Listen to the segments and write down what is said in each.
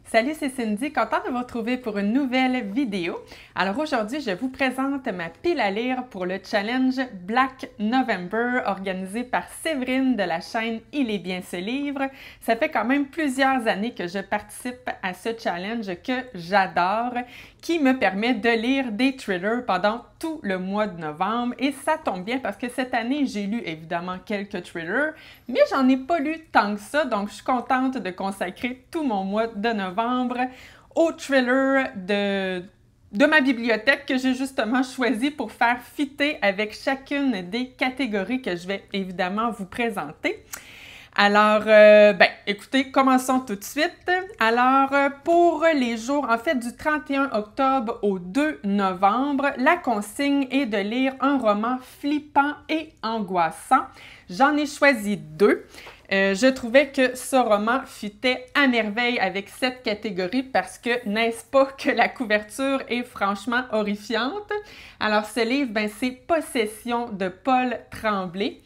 Salut, c'est Cindy, contente de vous retrouver pour une nouvelle vidéo. Alors aujourd'hui, je vous présente ma pile à lire pour le challenge Black November organisé par Séverine de la chaîne Il est bien ce livre. Ça fait quand même plusieurs années que je participe à ce challenge que j'adore, qui me permet de lire des thrillers pendant tout le mois de novembre. Et ça tombe bien parce que cette année, j'ai lu évidemment quelques thrillers, mais j'en ai pas lu tant que ça, donc je suis contente de consacrer tout mon mois de novembre aux thrillers de ma bibliothèque que j'ai justement choisi pour faire fitter avec chacune des catégories que je vais évidemment vous présenter. Alors, écoutez, commençons tout de suite. Alors, pour les jours, en fait, du 31 octobre au 2 novembre, la consigne est de lire un roman flippant et angoissant. J'en ai choisi deux. Je trouvais que ce roman fitait à merveille avec cette catégorie parce que, n'est-ce pas, que la couverture est franchement horrifiante. Alors, ce livre, c'est Possession de Paul Tremblay.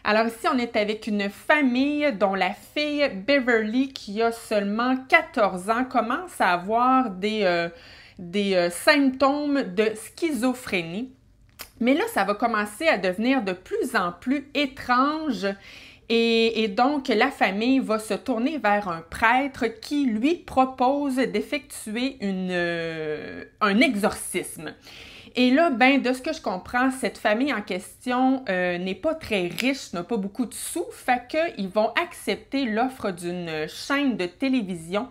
Alors ici, on est avec une famille dont la fille Beverly, qui a seulement 14 ans, commence à avoir des symptômes de schizophrénie. Mais là, ça va commencer à devenir de plus en plus étrange. Et donc, la famille va se tourner vers un prêtre qui lui propose d'effectuer un exorcisme. Et là, de ce que je comprends, cette famille en question n'est pas très riche, n'a pas beaucoup de sous, fait qu'ils vont accepter l'offre d'une chaîne de télévision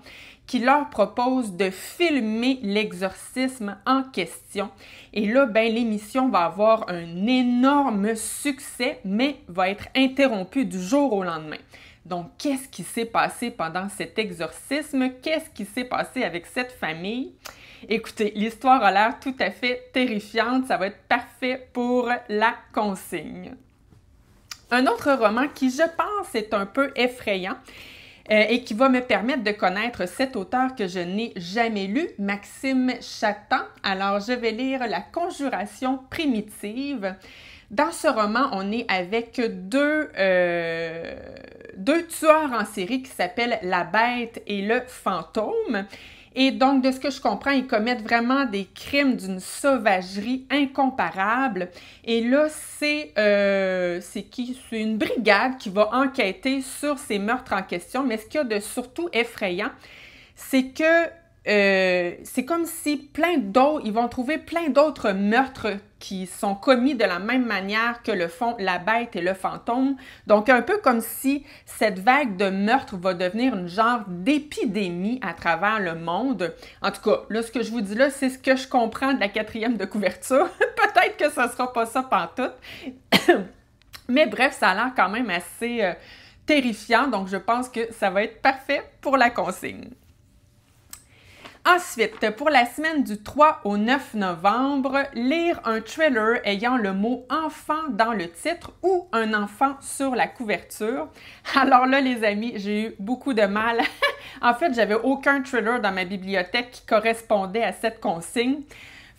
qui leur propose de filmer l'exorcisme en question. Et là, l'émission va avoir un énorme succès, mais va être interrompue du jour au lendemain. Donc, qu'est-ce qui s'est passé pendant cet exorcisme? Qu'est-ce qui s'est passé avec cette famille? Écoutez, l'histoire a l'air tout à fait terrifiante. Ça va être parfait pour la consigne. Un autre roman qui, je pense, est un peu effrayant et qui va me permettre de connaître cet auteur que je n'ai jamais lu, Maxime Chatham. Alors, je vais lire La Conjuration primitive. Dans ce roman, on est avec deux tueurs en série qui s'appellent La Bête et le Fantôme. Et donc, de ce que je comprends, ils commettent vraiment des crimes d'une sauvagerie incomparable. Et là, c'est une brigade qui va enquêter sur ces meurtres en question. Mais ce qu'il y a de surtout effrayant, c'est que c'est comme si ils vont trouver plein d'autres meurtres qui sont commis de la même manière que le font la bête et le fantôme. Donc, un peu comme si cette vague de meurtres va devenir une genre d'épidémie à travers le monde. En tout cas, là, ce que je vous dis là, c'est ce que je comprends de la 4e de couverture. Peut-être que ça sera pas ça pantoute. Mais bref, ça a l'air quand même assez terrifiant. Donc, je pense que ça va être parfait pour la consigne. Ensuite, pour la semaine du 3 au 9 novembre, lire un thriller ayant le mot « enfant » dans le titre ou un enfant sur la couverture. Alors là, les amis, j'ai eu beaucoup de mal. En fait, j'avais aucun thriller dans ma bibliothèque qui correspondait à cette consigne.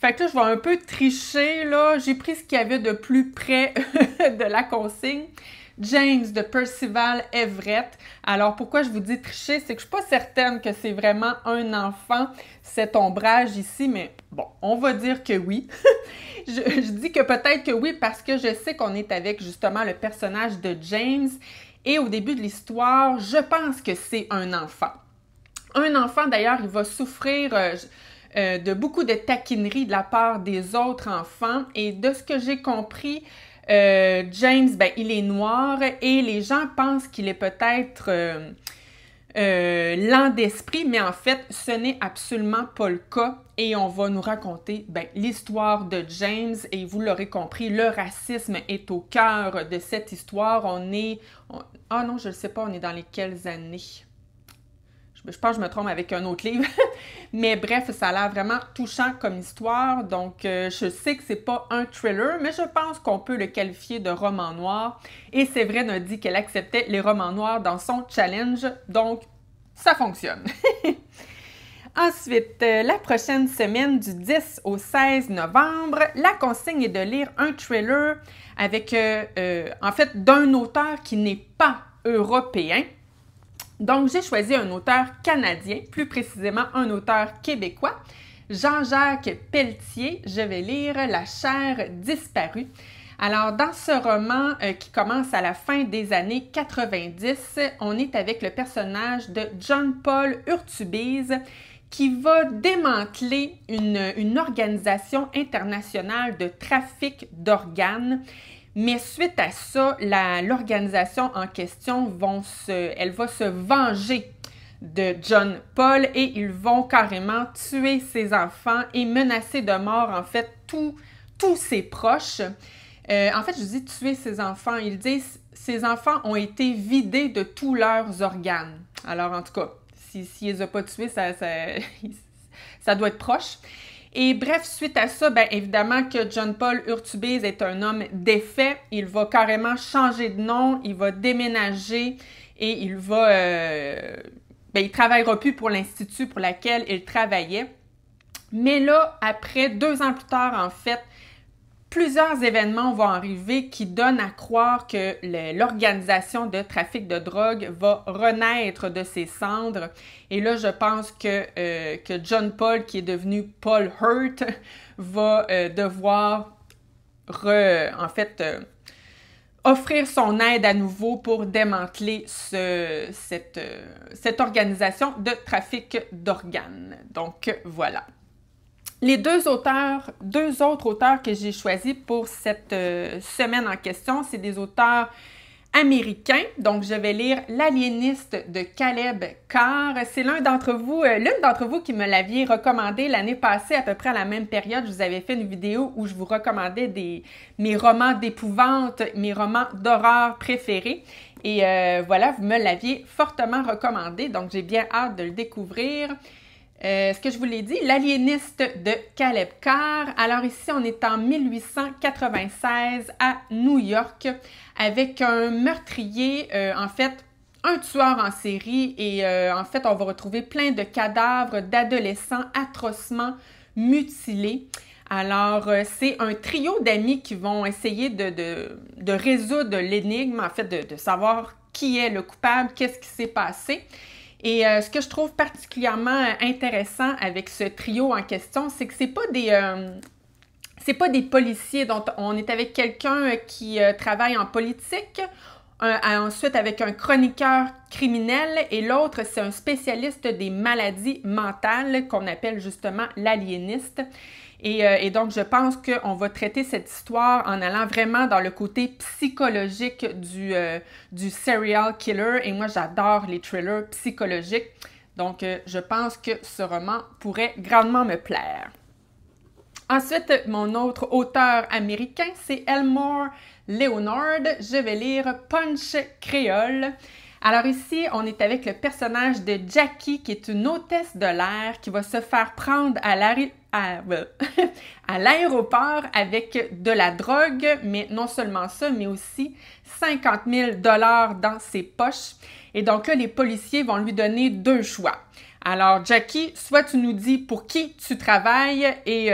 Fait que là, je vais un peu tricher, là. J'ai pris ce qu'il y avait de plus près de la consigne. James de Percival Everett. Alors, pourquoi je vous dis tricher? C'est que je ne suis pas certaine que c'est vraiment un enfant, cet ombrage ici, mais bon, on va dire que oui. je dis que peut-être que oui parce que je sais qu'on est avec justement le personnage de James et au début de l'histoire, je pense que c'est un enfant. Un enfant, d'ailleurs, il va souffrir de beaucoup de taquineries de la part des autres enfants et de ce que j'ai compris, James, il est noir et les gens pensent qu'il est peut-être lent d'esprit, mais en fait, ce n'est absolument pas le cas. Et on va nous raconter l'histoire de James et vous l'aurez compris, le racisme est au cœur de cette histoire. Ah non, je ne sais pas, on est dans les quelles années? Je pense que je me trompe avec un autre livre. Mais bref, ça a l'air vraiment touchant comme histoire. Donc, je sais que c'est pas un thriller, mais je pense qu'on peut le qualifier de roman noir. Et Séverine a dit qu'elle acceptait les romans noirs dans son challenge. Donc, ça fonctionne. Ensuite, la prochaine semaine, du 10 au 16 novembre, la consigne est de lire un thriller avec, en fait, d'un auteur qui n'est pas européen. Donc, j'ai choisi un auteur canadien, plus précisément un auteur québécois, Jean-Jacques Pelletier. Je vais lire La chair disparue. Alors, dans ce roman qui commence à la fin des années 90, on est avec le personnage de John Paul Urtubise qui va démanteler une organisation internationale de trafic d'organes. Mais suite à ça, l'organisation en question elle va se venger de John Paul et ils vont carrément tuer ses enfants et menacer de mort, en fait, tous ses proches. En fait, je dis tuer ses enfants. Ils disent ses enfants ont été vidés de tous leurs organes. Alors, en tout cas, s'il ne les a pas tués, ça doit être proche. Et bref, suite à ça, bien évidemment que John Paul Urtubise est un homme défait. Il va carrément changer de nom, il va déménager et il travaillera plus pour l'institut pour lequel il travaillait. Mais là, après 2 ans plus tard, en fait, plusieurs événements vont arriver qui donnent à croire que l'organisation de trafic de drogue va renaître de ses cendres. Et là, je pense que John Paul, qui est devenu Paul Hurt, va devoir offrir son aide à nouveau pour démanteler cette organisation de trafic d'organes. Donc, voilà. Les deux autres auteurs que j'ai choisis pour cette semaine en question, c'est des auteurs américains. Donc, je vais lire L'Aliéniste de Caleb Carr. C'est l'une d'entre vous qui me l'aviez recommandé l'année passée, à peu près à la même période. Je vous avais fait une vidéo où je vous recommandais mes romans d'épouvante, mes romans d'horreur préférés. Et voilà, vous me l'aviez fortement recommandé, donc j'ai bien hâte de le découvrir. Ce que je vous l'ai dit, L'Aliéniste de Caleb Carr. Alors ici, on est en 1896 à New York avec un meurtrier, en fait, un tueur en série et en fait, on va retrouver plein de cadavres d'adolescents atrocement mutilés. Alors, c'est un trio d'amis qui vont essayer de résoudre l'énigme, en fait, de savoir qui est le coupable, qu'est-ce qui s'est passé. Et ce que je trouve particulièrement intéressant avec ce trio en question, c'est que c'est pas des policiers, dont on est avec quelqu'un qui travaille en politique, ensuite avec un chroniqueur criminel et l'autre, c'est un spécialiste des maladies mentales qu'on appelle justement l'aliéniste. Et donc, je pense qu'on va traiter cette histoire en allant vraiment dans le côté psychologique du serial killer. Et moi, j'adore les thrillers psychologiques. Donc, je pense que ce roman pourrait grandement me plaire. Ensuite, mon autre auteur américain, c'est Elmore Leonard. Je vais lire Punch Créole. Alors ici, on est avec le personnage de Jackie, qui est une hôtesse de l'air qui va se faire prendre à l'aéroport avec de la drogue, mais non seulement ça, mais aussi 50 000 $ dans ses poches. Et donc là, les policiers vont lui donner 2 choix. Alors, Jackie, soit tu nous dis pour qui tu travailles et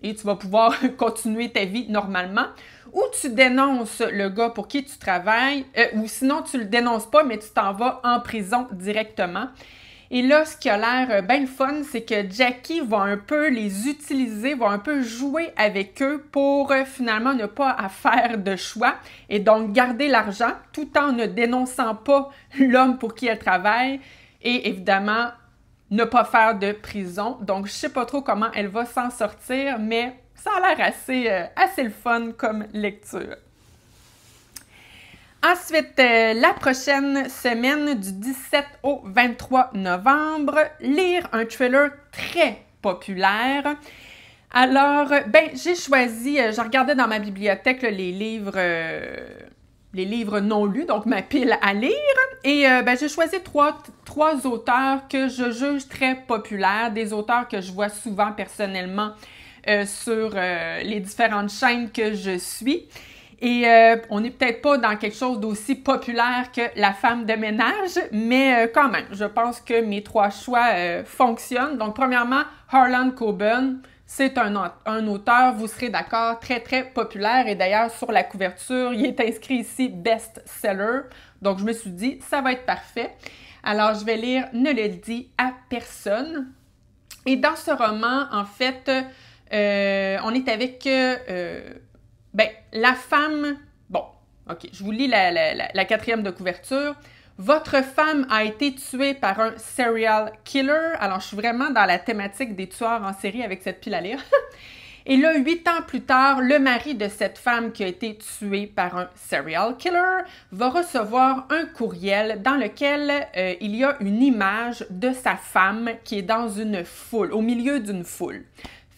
tu vas pouvoir continuer ta vie normalement, ou tu dénonces le gars pour qui tu travailles, ou sinon tu le dénonces pas, mais tu t'en vas en prison directement. Et là, ce qui a l'air bien le fun, c'est que Jackie va un peu les utiliser, va un peu jouer avec eux pour finalement ne pas à faire de choix et donc garder l'argent tout en ne dénonçant pas l'homme pour qui elle travaille et évidemment ne pas faire de prison. Donc, je sais pas trop comment elle va s'en sortir, mais ça a l'air assez le fun comme lecture. Ensuite, la prochaine semaine du 17 au 23 novembre, lire un thriller très populaire. Alors, j'ai choisi, je regardais dans ma bibliothèque là, les livres non lus, donc ma pile à lire. Et j'ai choisi trois auteurs que je juge très populaires, des auteurs que je vois souvent personnellement sur les différentes chaînes que je suis. Et on n'est peut-être pas dans quelque chose d'aussi populaire que La femme de ménage, mais quand même, je pense que mes 3 choix fonctionnent. Donc, premièrement, Harlan Coben, c'est un auteur, vous serez d'accord, très, très populaire. Et d'ailleurs, sur la couverture, il est inscrit ici « best-seller ». Donc, je me suis dit, ça va être parfait. Alors, je vais lire « Ne le dis à personne ». Et dans ce roman, en fait, on est avec la femme... Bon, OK, je vous lis la quatrième de couverture. Votre femme a été tuée par un serial killer. Alors, je suis vraiment dans la thématique des tueurs en série avec cette pile à lire. Et là, 8 ans plus tard, le mari de cette femme qui a été tuée par un serial killer va recevoir un courriel dans lequel il y a une image de sa femme qui est dans une foule, au milieu d'une foule.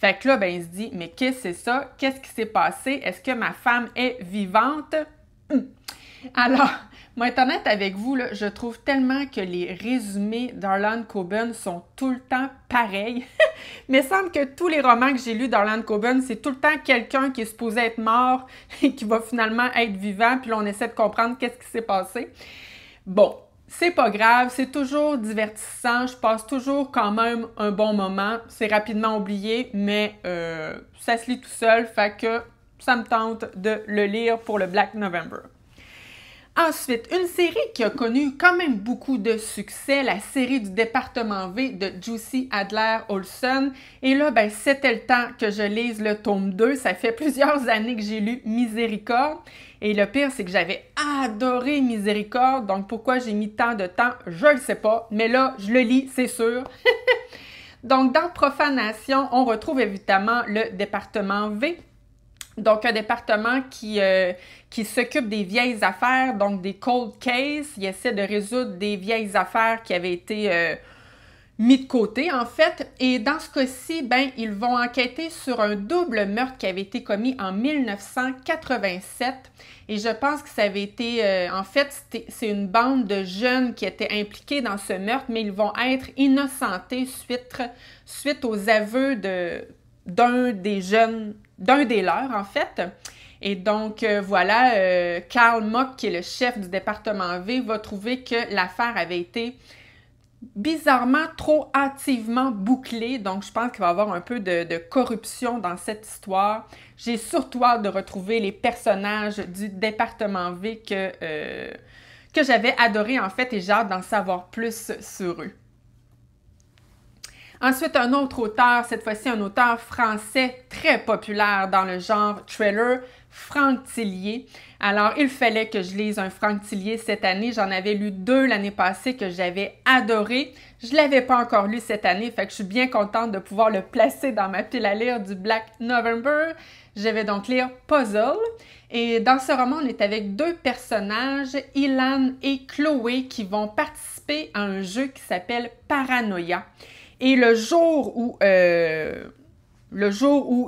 Fait que là, ben, il se dit, mais qu'est-ce que c'est ça? Qu'est-ce qui s'est passé? Est-ce que ma femme est vivante? Alors, moi, être honnête avec vous, là, je trouve tellement que les résumés d'Harlan Coben sont tout le temps pareils. Mais il semble que tous les romans que j'ai lus d'Harlan Coben, c'est tout le temps quelqu'un qui est supposé être mort et qui va finalement être vivant, puis là, on essaie de comprendre qu'est-ce qui s'est passé. Bon, c'est pas grave, c'est toujours divertissant, je passe toujours quand même un bon moment. C'est rapidement oublié, mais ça se lit tout seul, fait que ça me tente de le lire pour le Black November. Ensuite, une série qui a connu quand même beaucoup de succès, la série du département V de Jussi Adler-Olsen. Et là, ben, c'était le temps que je lise le tome 2. Ça fait plusieurs années que j'ai lu Miséricorde. Et le pire, c'est que j'avais adoré Miséricorde. Donc, pourquoi j'ai mis tant de temps, je ne le sais pas. Mais là, je le lis, c'est sûr. Donc, dans Profanation, on retrouve évidemment le département V. Donc, un département qui s'occupe des vieilles affaires, donc des cold cases. Il essaie de résoudre des vieilles affaires qui avaient été mis de côté, en fait. Et dans ce cas-ci, ben, ils vont enquêter sur un double meurtre qui avait été commis en 1987. Et je pense que ça avait été... en fait, c'est une bande de jeunes qui étaient impliqués dans ce meurtre, mais ils vont être innocentés suite aux aveux d'un des leurs, en fait. Et donc, voilà, Karl Mock, qui est le chef du département V, va trouver que l'affaire avait été bizarrement trop hâtivement bouclée. Donc, je pense qu'il va y avoir un peu de corruption dans cette histoire. J'ai surtout hâte de retrouver les personnages du département V que j'avais adoré, en fait, et j'ai hâte d'en savoir plus sur eux. Ensuite, un autre auteur, cette fois-ci un auteur français très populaire dans le genre thriller, Franck Tillier. Alors, il fallait que je lise un Franck Tillier cette année. J'en avais lu 2 l'année passée que j'avais adoré. Je ne l'avais pas encore lu cette année, fait que je suis bien contente de pouvoir le placer dans ma pile à lire du Black November. Je vais donc lire Puzzle. Et dans ce roman, on est avec 2 personnages, Ilan et Chloé, qui vont participer à un jeu qui s'appelle Paranoia. Et le jour où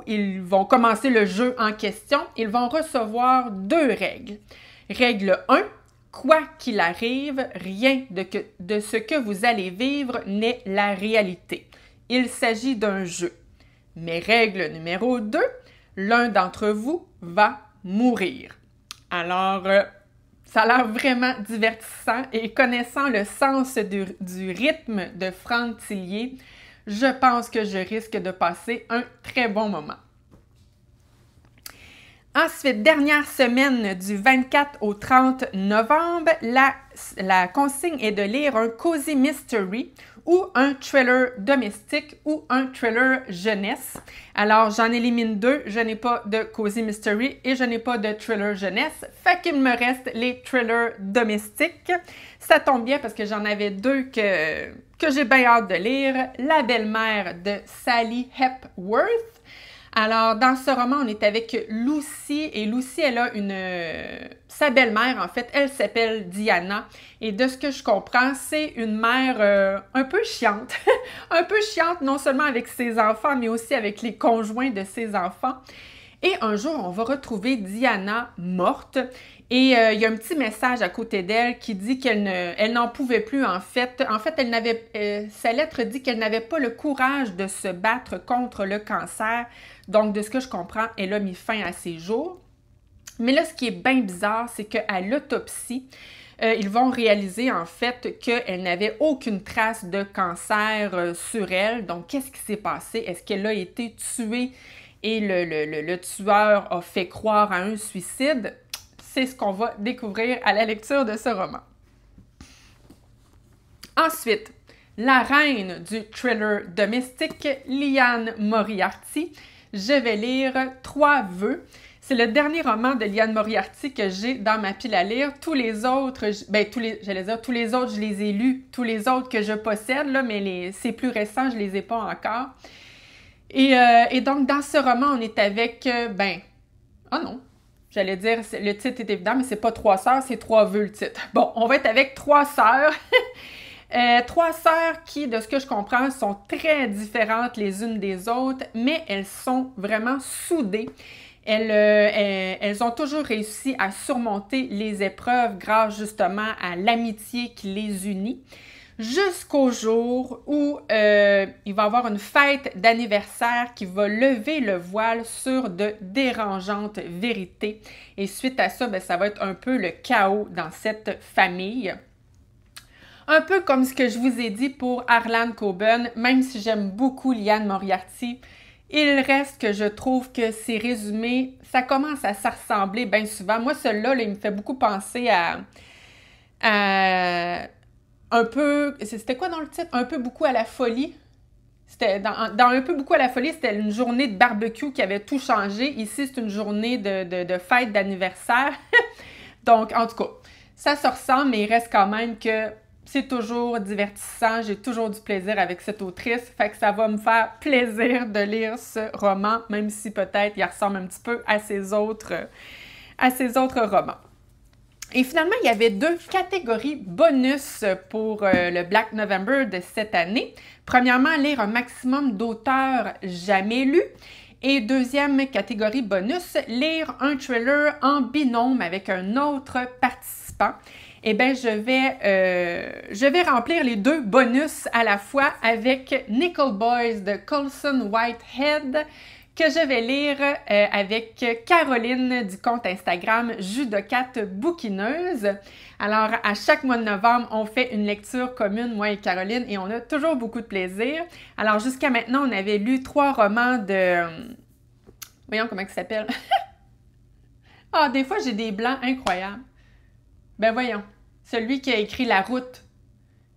ils vont commencer le jeu en question, ils vont recevoir 2 règles. Règle 1, quoi qu'il arrive, rien de ce que vous allez vivre n'est la réalité. Il s'agit d'un jeu. Mais règle numéro 2, l'un d'entre vous va mourir. Alors, ça a l'air vraiment divertissant et connaissant le sens du rythme de Franck Tillier, je pense que je risque de passer un très bon moment. Ensuite, dernière semaine du 24 au 30 novembre, la consigne est de lire un cozy mystery ou un thriller domestique ou un thriller jeunesse. Alors, j'en élimine 2. Je n'ai pas de cozy mystery et je n'ai pas de thriller jeunesse. Fait qu'il me reste les thrillers domestiques. Ça tombe bien parce que j'en avais 2 que j'ai bien hâte de lire. La belle-mère de Sally Hepworth. Alors, dans ce roman, on est avec Lucy, et Lucy, elle a sa belle-mère, en fait, elle s'appelle Diana, et de ce que je comprends, c'est une mère un peu chiante, un peu chiante non seulement avec ses enfants, mais aussi avec les conjoints de ses enfants. Et un jour, on va retrouver Diana morte, et il y a un petit message à côté d'elle qui dit qu'elle n'en pouvait plus, en fait. En fait, sa lettre dit qu'elle n'avait pas le courage de se battre contre le cancer. Donc, de ce que je comprends, elle a mis fin à ses jours. Mais là, ce qui est bien bizarre, c'est qu'à l'autopsie, ils vont réaliser en fait qu'elle n'avait aucune trace de cancer sur elle. Donc, qu'est-ce qui s'est passé? Est-ce qu'elle a été tuée et le tueur a fait croire à un suicide? C'est ce qu'on va découvrir à la lecture de ce roman. Ensuite, la reine du thriller domestique, Liane Moriarty. Je vais lire 3 vœux. C'est le dernier roman de Liane Moriarty que j'ai dans ma pile à lire. Tous les autres, tous les autres, je les ai lus. Tous les autres que je possède, là, mais c'est plus récent, je les ai pas encore. Et donc, dans ce roman, on est avec, oh non, j'allais dire, le titre est évident, mais c'est pas 3 sœurs, c'est 3 vœux le titre. Bon, on va être avec 3 sœurs. 3 sœurs qui, de ce que je comprends, sont très différentes les unes des autres, mais elles sont vraiment soudées. Elles ont toujours réussi à surmonter les épreuves grâce justement à l'amitié qui les unit, jusqu'au jour où il va y avoir une fête d'anniversaire qui va lever le voile sur de dérangeantes vérités. Et suite à ça, ça va être un peu le chaos dans cette famille. Un peu comme ce que je vous ai dit pour Harlan Coben, même si j'aime beaucoup Liane Moriarty, il reste que je trouve que ces résumés, ça commence à se ressembler bien souvent. Moi, celui-là, il me fait beaucoup penser à un peu... C'était quoi dans le titre? Un peu beaucoup à la folie. C'était dans un peu beaucoup à la folie, c'était une journée de barbecue qui avait tout changé. Ici, c'est une journée de fête d'anniversaire. Donc, en tout cas, ça se ressemble, mais il reste quand même que c'est toujours divertissant. J'ai toujours du plaisir avec cette autrice. Fait que ça va me faire plaisir de lire ce roman, même si peut-être il ressemble un petit peu à ses autres romans. Et finalement, il y avait 2 catégories bonus pour le Black November de cette année. Premièrement, lire un maximum d'auteurs jamais lus. Et deuxième catégorie bonus, lire un thriller en binôme avec un autre participant. Eh bien, je vais remplir les 2 bonus à la fois avec Nickel Boys de Colson Whitehead, que je vais lire avec Caroline du compte Instagram Judocat Bouquineuse. Alors, à chaque mois de novembre, on fait une lecture commune, moi et Caroline, et on a toujours beaucoup de plaisir. Alors, jusqu'à maintenant, on avait lu 3 romans de... Voyons comment il s'appelle. Ah, des fois, j'ai des blancs incroyables. Ben voyons. Celui qui a écrit La Route,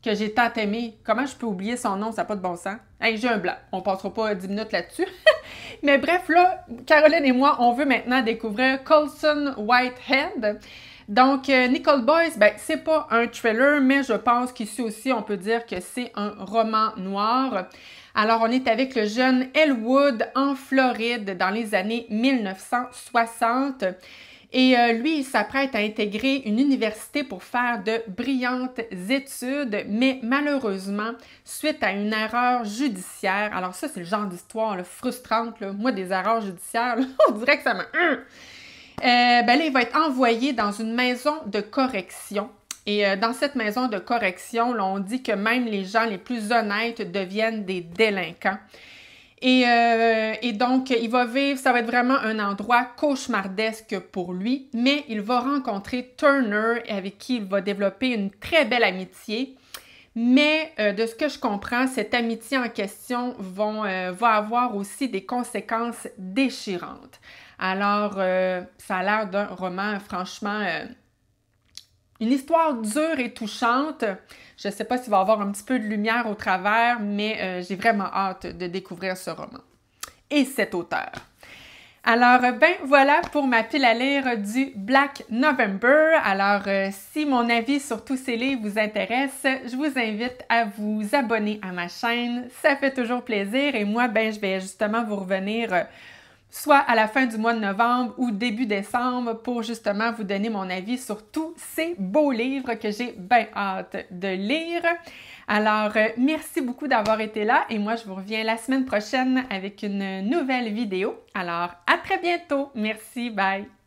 que j'ai tant aimé. Comment je peux oublier son nom? Ça n'a pas de bon sens. Hey, j'ai un blanc. On ne passera pas 10 minutes là-dessus. Mais bref, là, Caroline et moi, on veut maintenant découvrir Colson Whitehead. Donc, Nickel Boys, c'est pas un thriller, mais je pense qu'ici aussi, on peut dire que c'est un roman noir. Alors, on est avec le jeune Elwood en Floride dans les années 1960. Et lui, il s'apprête à intégrer une université pour faire de brillantes études, mais malheureusement, suite à une erreur judiciaire, alors ça, c'est le genre d'histoire frustrante, là. Moi, des erreurs judiciaires, là, on dirait que ça m'a... là, il va être envoyé dans une maison de correction. Et dans cette maison de correction, là, on dit que même les gens les plus honnêtes deviennent des délinquants. Et donc, il va vivre, ça va être vraiment un endroit cauchemardesque pour lui, mais il va rencontrer Turner, avec qui il va développer une très belle amitié. Mais de ce que je comprends, cette amitié en question va avoir aussi des conséquences déchirantes. Alors, ça a l'air d'un roman, franchement, une histoire dure et touchante. Je ne sais pas s'il va y avoir un petit peu de lumière au travers, mais j'ai vraiment hâte de découvrir ce roman et cet auteur. Alors, voilà pour ma pile à lire du Black November. Alors, si mon avis sur tous ces livres vous intéresse, je vous invite à vous abonner à ma chaîne. Ça fait toujours plaisir et moi, je vais justement vous revenir soit à la fin du mois de novembre ou début décembre pour justement vous donner mon avis sur tous ces beaux livres que j'ai bien hâte de lire. Alors, merci beaucoup d'avoir été là et moi, je vous reviens la semaine prochaine avec une nouvelle vidéo. Alors, à très bientôt. Merci, bye!